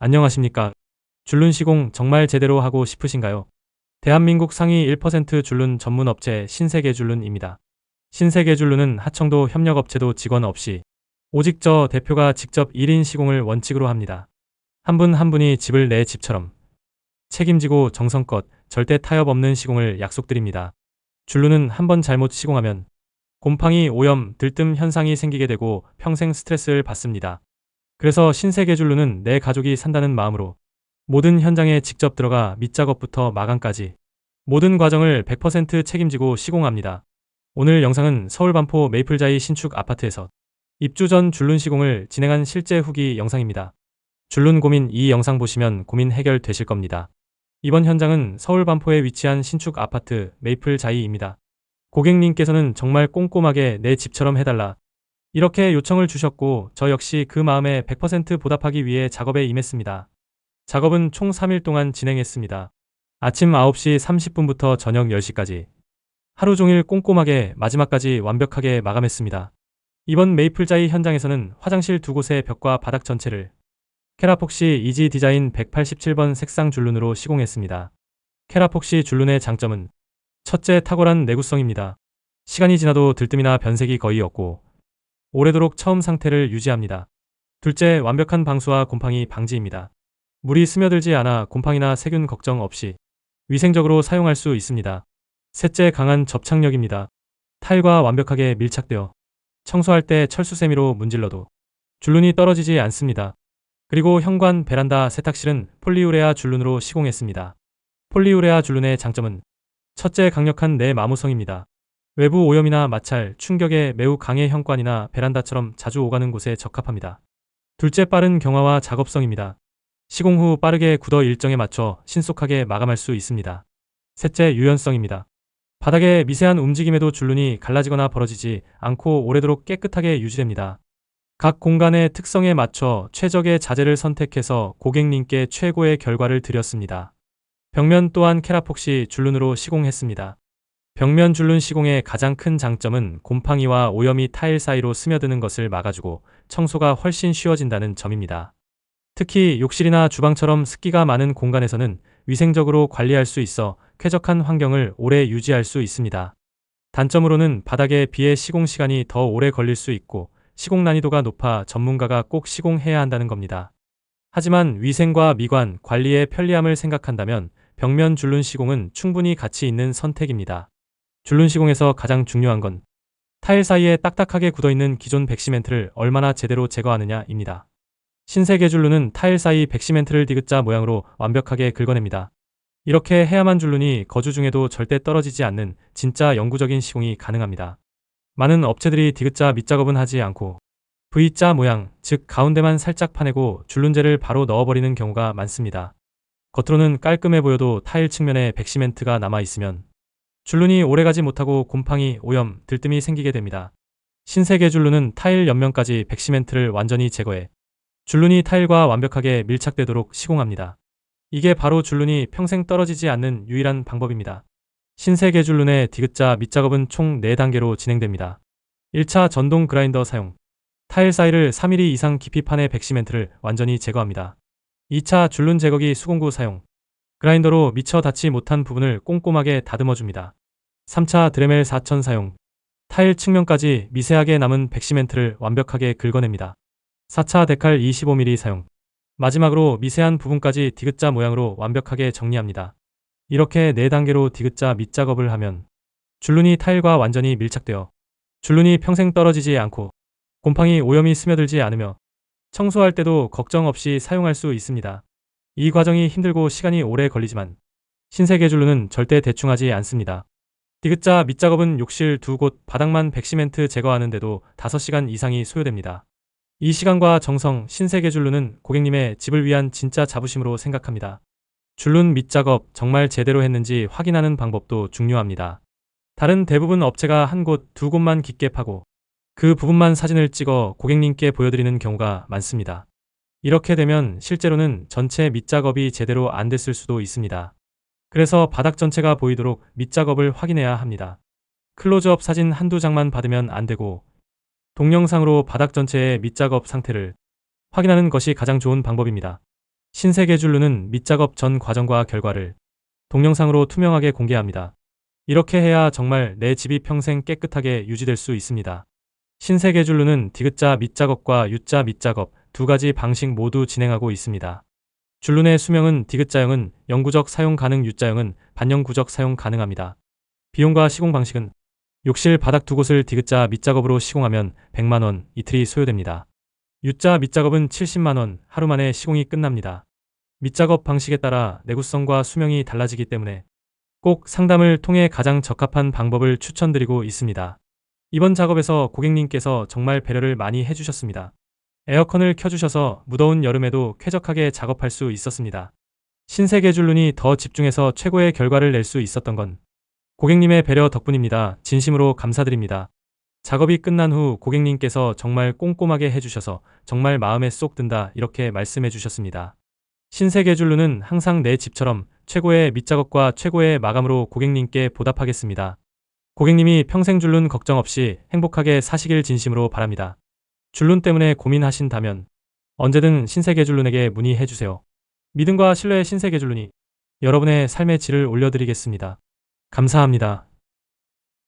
안녕하십니까. 줄눈 시공 정말 제대로 하고 싶으신가요? 대한민국 상위 1% 줄눈 전문 업체 신세계줄눈입니다. 신세계줄눈은 하청도 협력업체도 직원 없이 오직 저 대표가 직접 1인 시공을 원칙으로 합니다. 한 분 한 분이 집을 내 집처럼 책임지고 정성껏 절대 타협 없는 시공을 약속드립니다. 줄눈은 한 번 잘못 시공하면 곰팡이, 오염, 들뜸 현상이 생기게 되고 평생 스트레스를 받습니다. 그래서 신세계줄눈은 내 가족이 산다는 마음으로 모든 현장에 직접 들어가 밑작업부터 마감까지 모든 과정을 100% 책임지고 시공합니다. 오늘 영상은 서울 반포 메이플자이 신축 아파트에서 입주 전 줄눈 시공을 진행한 실제 후기 영상입니다. 줄눈 고민, 이 영상 보시면 고민 해결되실 겁니다. 이번 현장은 서울 반포에 위치한 신축 아파트 메이플자이입니다. 고객님께서는 정말 꼼꼼하게 내 집처럼 해달라 이렇게 요청을 주셨고, 저 역시 그 마음에 100% 보답하기 위해 작업에 임했습니다. 작업은 총 3일 동안 진행했습니다. 아침 9시 30분부터 저녁 10시까지 하루 종일 꼼꼼하게 마지막까지 완벽하게 마감했습니다. 이번 메이플자이 현장에서는 화장실 두 곳의 벽과 바닥 전체를 캐라폭시 이지 디자인 187번 색상 줄눈으로 시공했습니다. 캐라폭시 줄눈의 장점은 첫째, 탁월한 내구성입니다. 시간이 지나도 들뜸이나 변색이 거의 없고 오래도록 처음 상태를 유지합니다. 둘째, 완벽한 방수와 곰팡이 방지입니다. 물이 스며들지 않아 곰팡이나 세균 걱정 없이 위생적으로 사용할 수 있습니다. 셋째, 강한 접착력입니다. 타일과 완벽하게 밀착되어 청소할 때 철수세미로 문질러도 줄눈이 떨어지지 않습니다. 그리고 현관, 베란다, 세탁실은 폴리우레아 줄눈으로 시공했습니다. 폴리우레아 줄눈의 장점은 첫째, 강력한 내마모성입니다. 외부 오염이나 마찰, 충격에 매우 강해 현관이나 베란다처럼 자주 오가는 곳에 적합합니다. 둘째, 빠른 경화와 작업성입니다. 시공 후 빠르게 굳어 일정에 맞춰 신속하게 마감할 수 있습니다. 셋째, 유연성입니다. 바닥의 미세한 움직임에도 줄눈이 갈라지거나 벌어지지 않고 오래도록 깨끗하게 유지됩니다. 각 공간의 특성에 맞춰 최적의 자재를 선택해서 고객님께 최고의 결과를 드렸습니다. 벽면 또한 캐라폭시 줄눈으로 시공했습니다. 벽면 줄눈 시공의 가장 큰 장점은 곰팡이와 오염이 타일 사이로 스며드는 것을 막아주고 청소가 훨씬 쉬워진다는 점입니다. 특히 욕실이나 주방처럼 습기가 많은 공간에서는 위생적으로 관리할 수 있어 쾌적한 환경을 오래 유지할 수 있습니다. 단점으로는 바닥에 비해 시공 시간이 더 오래 걸릴 수 있고 시공 난이도가 높아 전문가가 꼭 시공해야 한다는 겁니다. 하지만 위생과 미관, 관리의 편리함을 생각한다면 벽면 줄눈 시공은 충분히 가치 있는 선택입니다. 줄눈 시공에서 가장 중요한 건 타일 사이에 딱딱하게 굳어있는 기존 백시멘트를 얼마나 제대로 제거하느냐입니다. 신세계 줄눈은 타일 사이 백시멘트를 디귿자 모양으로 완벽하게 긁어냅니다. 이렇게 해야만 줄눈이 거주 중에도 절대 떨어지지 않는 진짜 영구적인 시공이 가능합니다. 많은 업체들이 디귿자 밑작업은 하지 않고 V자 모양, 즉 가운데만 살짝 파내고 줄눈재를 바로 넣어버리는 경우가 많습니다. 겉으로는 깔끔해 보여도 타일 측면에 백시멘트가 남아있으면 줄눈이 오래가지 못하고 곰팡이, 오염, 들뜸이 생기게 됩니다. 신세계 줄눈은 타일 옆면까지 백시멘트를 완전히 제거해 줄눈이 타일과 완벽하게 밀착되도록 시공합니다. 이게 바로 줄눈이 평생 떨어지지 않는 유일한 방법입니다. 신세계 줄눈의 디귿자 밑작업은 총 4단계로 진행됩니다. 1차, 전동 그라인더 사용. 타일 사이를 3mm 이상 깊이 파내 백시멘트를 완전히 제거합니다. 2차, 줄눈 제거기 수공구 사용. 그라인더로 미처 닿지 못한 부분을 꼼꼼하게 다듬어줍니다. 3차, 드레멜 4000 사용. 타일 측면까지 미세하게 남은 백시멘트를 완벽하게 긁어냅니다. 4차, 데칼 25mm 사용. 마지막으로 미세한 부분까지 디귿자 모양으로 완벽하게 정리합니다. 이렇게 4단계로 디귿자 밑작업을 하면 줄눈이 타일과 완전히 밀착되어 줄눈이 평생 떨어지지 않고 곰팡이, 오염이 스며들지 않으며 청소할 때도 걱정 없이 사용할 수 있습니다. 이 과정이 힘들고 시간이 오래 걸리지만 신세계 줄눈은 절대 대충하지 않습니다. 디귿자 밑작업은 욕실 2곳, 바닥만 백시멘트 제거하는데도 5시간 이상이 소요됩니다. 이 시간과 정성, 신세계 줄눈은 고객님의 집을 위한 진짜 자부심으로 생각합니다. 줄눈 밑작업 정말 제대로 했는지 확인하는 방법도 중요합니다. 다른 대부분 업체가 한 곳, 2곳만 깊게 파고 그 부분만 사진을 찍어 고객님께 보여드리는 경우가 많습니다. 이렇게 되면 실제로는 전체 밑작업이 제대로 안 됐을 수도 있습니다. 그래서 바닥 전체가 보이도록 밑작업을 확인해야 합니다. 클로즈업 사진 한두 장만 받으면 안 되고 동영상으로 바닥 전체의 밑작업 상태를 확인하는 것이 가장 좋은 방법입니다. 신세계줄루는 밑작업 전 과정과 결과를 동영상으로 투명하게 공개합니다. 이렇게 해야 정말 내 집이 평생 깨끗하게 유지될 수 있습니다. 신세계줄루는 디귿자 밑작업과 U자 밑작업 두 가지 방식 모두 진행하고 있습니다. 줄눈의 수명은 디귿자형은 영구적 사용 가능, U자형은 반영구적 사용 가능합니다. 비용과 시공 방식은 욕실 바닥 두 곳을 디귿자 밑작업으로 시공하면 100만원, 이틀이 소요됩니다. U자 밑작업은 70만원, 하루 만에 시공이 끝납니다. 밑작업 방식에 따라 내구성과 수명이 달라지기 때문에 꼭 상담을 통해 가장 적합한 방법을 추천드리고 있습니다. 이번 작업에서 고객님께서 정말 배려를 많이 해주셨습니다. 에어컨을 켜주셔서 무더운 여름에도 쾌적하게 작업할 수 있었습니다. 신세계줄눈이 더 집중해서 최고의 결과를 낼 수 있었던 건 고객님의 배려 덕분입니다. 진심으로 감사드립니다. 작업이 끝난 후 고객님께서 정말 꼼꼼하게 해주셔서 정말 마음에 쏙 든다 이렇게 말씀해 주셨습니다. 신세계줄눈은 항상 내 집처럼 최고의 밑작업과 최고의 마감으로 고객님께 보답하겠습니다. 고객님이 평생 줄눈 걱정 없이 행복하게 사시길 진심으로 바랍니다. 줄눈 때문에 고민하신다면 언제든 신세계줄눈에게 문의해주세요. 믿음과 신뢰의 신세계줄눈이 여러분의 삶의 질을 올려드리겠습니다. 감사합니다.